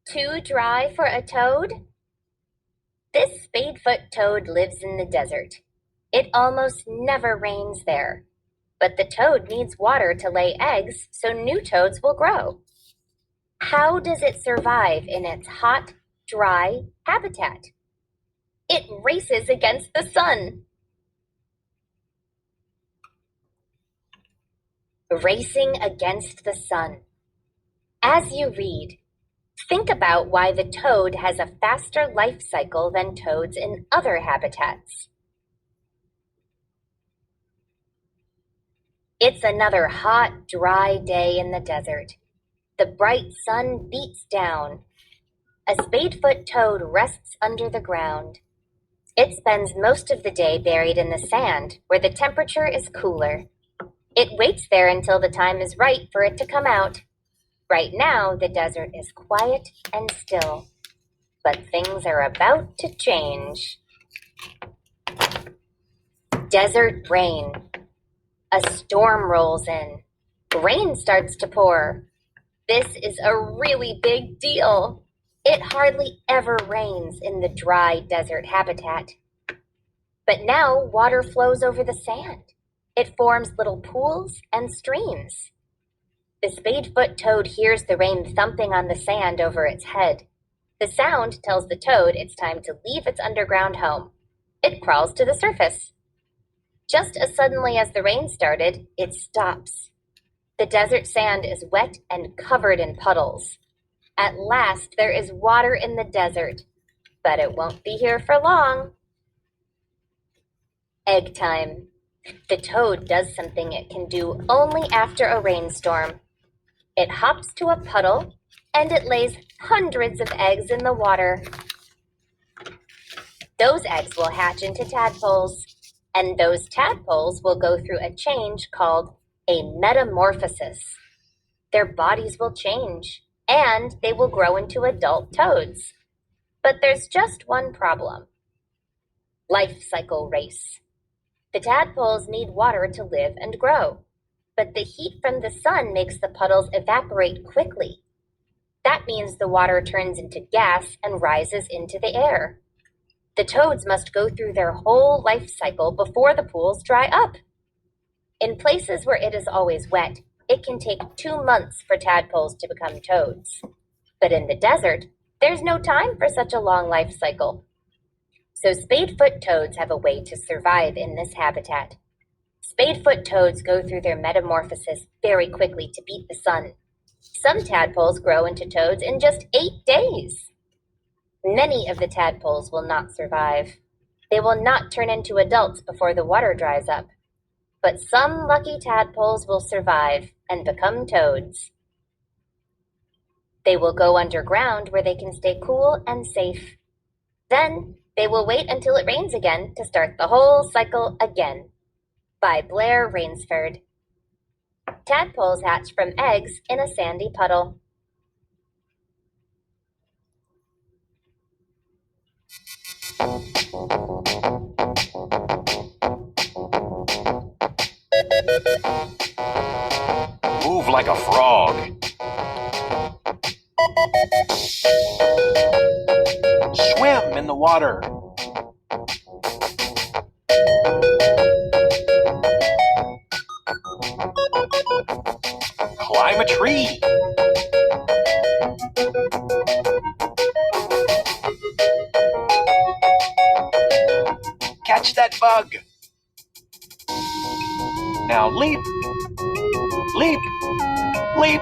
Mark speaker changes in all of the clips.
Speaker 1: Too dry for a toad? This spadefoot toad lives in the desert. It almost never rains there. But the toad needs water to lay eggs so new toads will grow. How does it survive in its hot, dry habitat? It races against the sun. Racing against the sun. As you read, think about why the toad has a faster life cycle than toads in other habitats. It's another hot, dry day in the desert. The bright sun beats down. A spadefoot toad rests under the ground. It spends most of the day buried in the sand, where the temperature is cooler. It waits there until the time is right for it to come out. Right now, the desert is quiet and still, but things are about to change. Desert rain. A storm rolls in. Rain starts to pour. This is a really big deal. It hardly ever rains in the dry desert habitat. But now water flows over the sand. It forms little pools and streams. The spadefoot toad hears the rain thumping on the sand over its head. The sound tells the toad it's time to leave its underground home. It crawls to the surface. Just as suddenly as the rain started, it stops. The desert sand is wet and covered in puddles. At last, there is water in the desert, but it won't be here for long. Egg time. The toad does something it can do only after a rainstorm. It hops to a puddle and it lays hundreds of eggs in the water. Those eggs will hatch into tadpoles, and those tadpoles will go through a change called a metamorphosis. Their bodies will change, and they will grow into adult toads. But there's just one problem. Life cycle race. The tadpoles need water to live and grow, but the heat from the sun makes the puddles evaporate quickly. That means the water turns into gas and rises into the air. The toads must go through their whole life cycle before the pools dry up. In places where it is always wet, it can take 2 months for tadpoles to become toads. But in the desert, there's no time for such a long life cycle. So spadefoot toads have a way to survive in this habitat. Spadefoot toads go through their metamorphosis very quickly to beat the sun. Some tadpoles grow into toads in just 8 days. Many of the tadpoles will not survive. They will not turn into adults before the water dries up. But some lucky tadpoles will survive and become toads. They will go underground where they can stay cool and safe. Then they will wait until it rains again to start the whole cycle again. By Blair Rainsford. Tadpoles hatch from eggs in a sandy puddle.
Speaker 2: Move like a frog. Swim in the water. Climb a tree. Catch that bug. Now leap, leap, leap.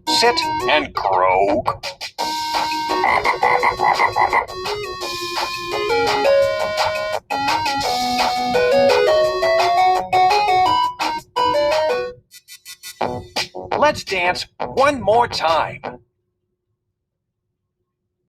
Speaker 2: Sit and croak. Let's dance one more time.